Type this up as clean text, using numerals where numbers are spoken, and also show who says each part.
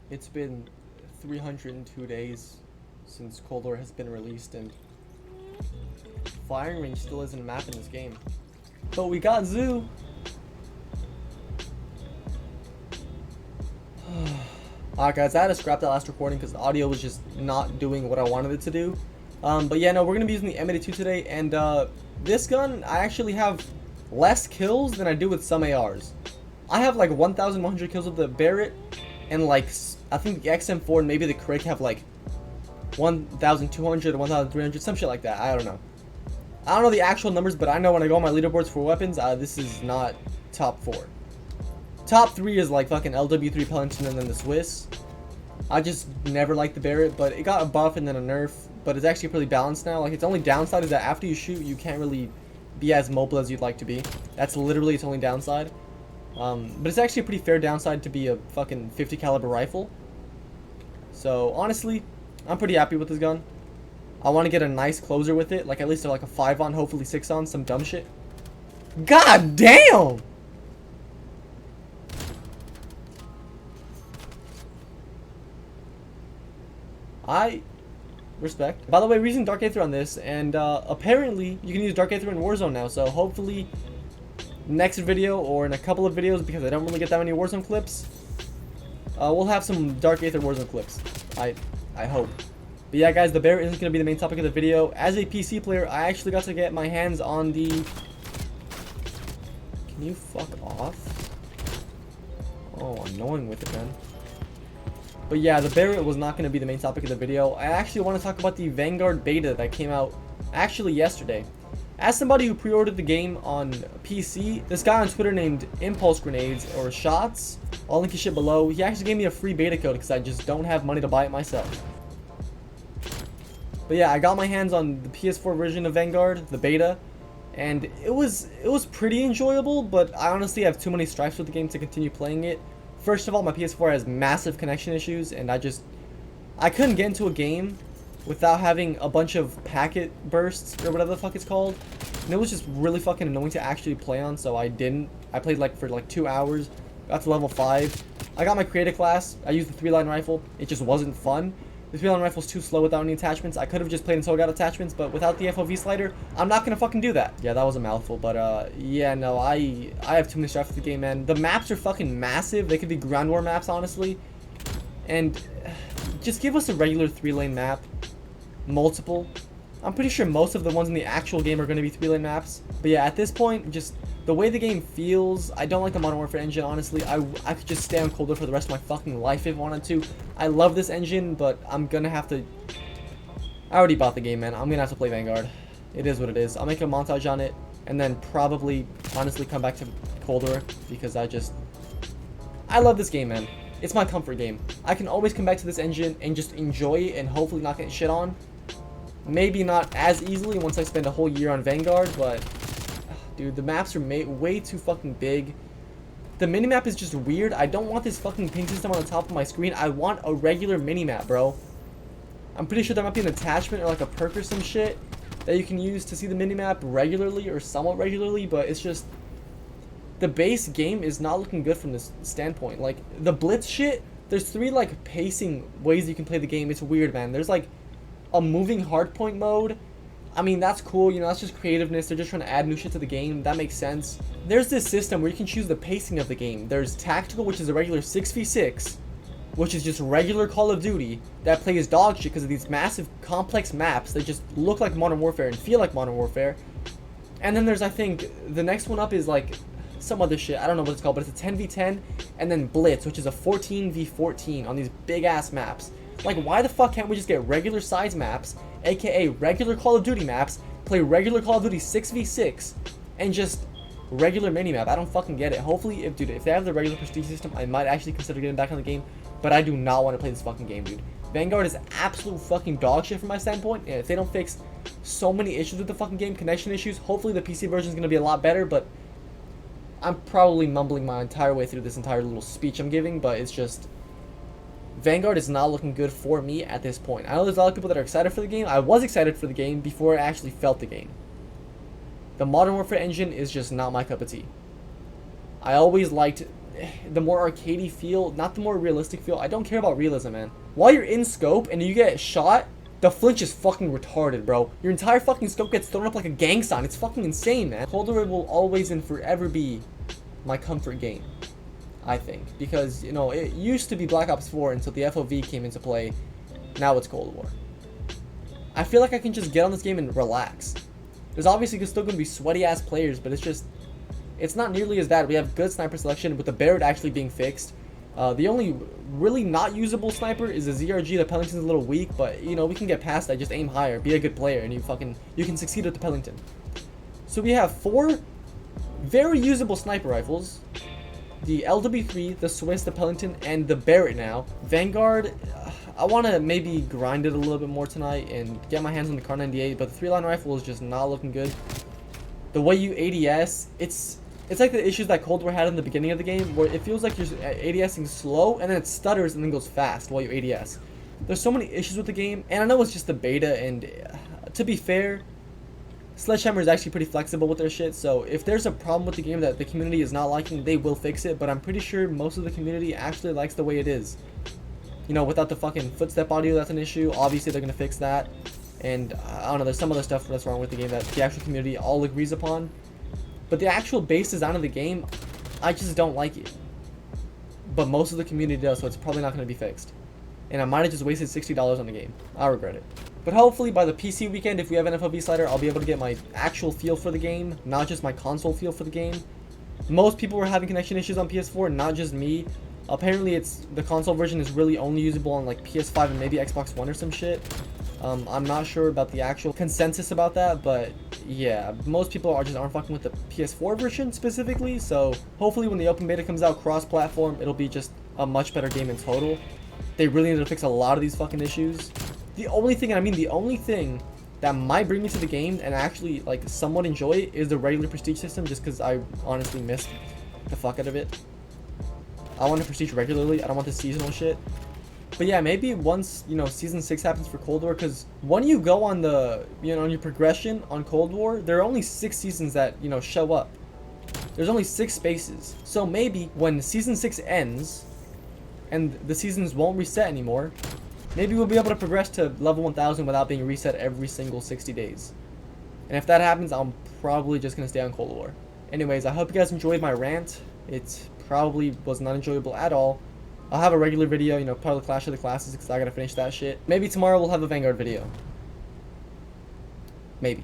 Speaker 1: It's been 302 days since Cold War has been released, and firing range still isn't a map in this game. But we got Zoo. Alright guys, I had to scrap that last recording because the audio was just not doing what I wanted it to do. But yeah, no, we're going to be using the M82 today, and this gun, I actually have less kills than I do with some ARs. I have like 1,100 kills with the Barrett, and like, I think the XM4 and maybe the Crick have like 1,200 or 1,300, some shit like that. I don't know. I don't know the actual numbers, but I know when I go on my leaderboards for weapons, this is not top 4. Top 3 is like fucking LW3 Pellington and then the Swiss. I just never liked the Barrett, but it got a buff and then a nerf, but it's actually pretty balanced now. Like, its only downside is that after you shoot, you can't really be as mobile as you'd like to be. That's literally its only downside. But it's actually a pretty fair downside to be a fucking 50 caliber rifle. So honestly, I'm pretty happy with this gun. I want to get a nice closer with it, like at least like a 5 on, hopefully 6 on, some dumb shit. God damn! I respect. By the way, we're using Dark Aether on this, and apparently you can use Dark Aether in Warzone now, so hopefully next video or in a couple of videos, because I don't really get that many Warzone clips, we'll have some Dark Aether Warzone clips. I hope. But yeah guys, the Barrett isn't going to be the main topic of the video. As a PC player, I actually got to get my hands on the... Can you fuck off? Oh, annoying with it, man. But yeah, the Barrett was not going to be the main topic of the video. I actually want to talk about the Vanguard beta that came out actually yesterday. As somebody who pre-ordered the game on PC, this guy on Twitter named Impulse Grenades or Shots, I'll link his shit below, he actually gave me a free beta code because I just don't have money to buy it myself. But yeah, I got my hands on the PS4 version of Vanguard, the beta, and it was pretty enjoyable, but I honestly have too many stripes with the game to continue playing it. First of all, my PS4 has massive connection issues, and I couldn't get into a game without having a bunch of packet bursts, or whatever the fuck it's called. And it was just really fucking annoying to actually play on, so I didn't. I played like for like 2 hours, got to level 5. I got my creator class, I used the 3-line rifle, it just wasn't fun. The 3-line rifle's too slow without any attachments. I could have just played until I got attachments, but without the FOV slider, I'm not gonna fucking do that. Yeah, that was a mouthful, but yeah, no, I have too many stripes with the game, man. The maps are fucking massive. They could be ground war maps, honestly. And just give us a regular 3-lane map. Multiple. I'm pretty sure most of the ones in the actual game are going to be 3-lane maps. But yeah, at this point, just the way the game feels, I don't like the Modern Warfare engine, honestly. I could just stay on Cold War for the rest of my fucking life if I wanted to. I love this engine, but I'm going to have to... I already bought the game, man. I'm going to have to play Vanguard. It is what it is. I'll make a montage on it, and then probably, honestly, come back to Cold War, because I love this game, man. It's my comfort game. I can always come back to this engine and just enjoy it and hopefully not get shit on. Maybe not as easily once I spend a whole year on Vanguard, but dude, the maps are way too fucking big. The minimap is just weird. I don't want this fucking ping system on the top of my screen. I want a regular minimap, bro. I'm pretty sure there might be an attachment or like a perk or some shit that you can use to see the minimap regularly or somewhat regularly, but it's just... The base game is not looking good from this standpoint. Like, the blitz shit, there's 3 like pacing ways you can play the game. It's weird, man. There's like a moving hardpoint mode. I mean, that's cool, you know, that's just creativeness. They're just trying to add new shit to the game. That makes sense. There's this system where you can choose the pacing of the game. There's tactical, which is a regular 6v6, which is just regular Call of Duty that plays dog shit because of these massive complex maps that just look like Modern Warfare and feel like Modern Warfare. And then there's, I think, the next one up is like some other shit. I don't know what it's called, but it's a 10v10, and then Blitz, which is a 14v14 on these big ass maps. Like, why the fuck can't we just get regular size maps, aka regular Call of Duty maps, play regular Call of Duty 6v6, and just regular minimap? I don't fucking get it. Hopefully, if they have the regular prestige system, I might actually consider getting back on the game, but I do not want to play this fucking game, dude. Vanguard is absolute fucking dog shit from my standpoint, and if they don't fix so many issues with the fucking game, connection issues, hopefully the PC version is going to be a lot better, but I'm probably mumbling my entire way through this entire little speech I'm giving, but it's just... Vanguard is not looking good for me at this point. I know there's a lot of people that are excited for the game. I was excited for the game before I actually felt the game. The Modern Warfare engine is just not my cup of tea. I always liked the more arcadey feel, not the more realistic feel. I don't care about realism, man. While you're in scope and you get shot, the flinch is fucking retarded, bro. Your entire fucking scope gets thrown up like a gang sign. It's fucking insane, man. Cold War will always and forever be my comfort game, I think. Because, you know, it used to be Black Ops 4 until the FOV came into play. Now it's Cold War. I feel like I can just get on this game and relax. There's obviously still going to be sweaty-ass players, but it's not nearly as bad. We have good sniper selection with the Barrett actually being fixed. The only really not usable sniper is the ZRG. The Pellington's a little weak, but you know, we can get past that. Just aim higher, be a good player, and you can succeed with the Pellington. So we have 4 very usable sniper rifles: the LW3, the Swiss, the Pellington, and the Barrett now. Vanguard, I want to maybe grind it a little bit more tonight and get my hands on the Kar 98, but the 3-line rifle is just not looking good. The way you ADS, it's like the issues that Cold War had in the beginning of the game, where it feels like you're ADSing slow, and then it stutters and then goes fast while you ADS. There's so many issues with the game, and I know it's just the beta, and to be fair, Sledgehammer is actually pretty flexible with their shit, so if there's a problem with the game that the community is not liking, they will fix it, but I'm pretty sure most of the community actually likes the way it is. You know, without the fucking footstep audio, that's an issue. Obviously, they're going to fix that. And, I don't know, there's some other stuff that's wrong with the game that the actual community all agrees upon. But the actual base design of the game, I just don't like it. But most of the community does, so it's probably not going to be fixed. And I might have just wasted $60 on the game. I'll regret it. But hopefully by the PC weekend, if we have an FOV slider, I'll be able to get my actual feel for the game, not just my console feel for the game. Most people were having connection issues on PS4, not just me. Apparently the console version is really only usable on like PS5 and maybe Xbox One or some shit. I'm not sure about the actual consensus about that, but yeah, most people aren't fucking with the PS4 version specifically, so hopefully when the open beta comes out cross-platform, it'll be just a much better game in total. They really need to fix a lot of these fucking issues. The only thing that might bring me to the game and actually like somewhat enjoy it is the regular prestige system, just because I honestly missed the fuck out of it. I want to prestige regularly. I don't want the seasonal shit. But yeah, maybe once, you know, Season 6 happens for Cold War, because when you go on the, you know, on your progression on Cold War, there are only 6 seasons that, you know, show up. There's only 6 spaces. So maybe when Season 6 ends, and the seasons won't reset anymore, maybe we'll be able to progress to level 1000 without being reset every single 60 days. And if that happens, I'm probably just going to stay on Cold War. Anyways, I hope you guys enjoyed my rant. It probably was not enjoyable at all. I'll have a regular video, you know, part of the Clash of the Classes, because I gotta finish that shit. Maybe tomorrow we'll have a Vanguard video. Maybe.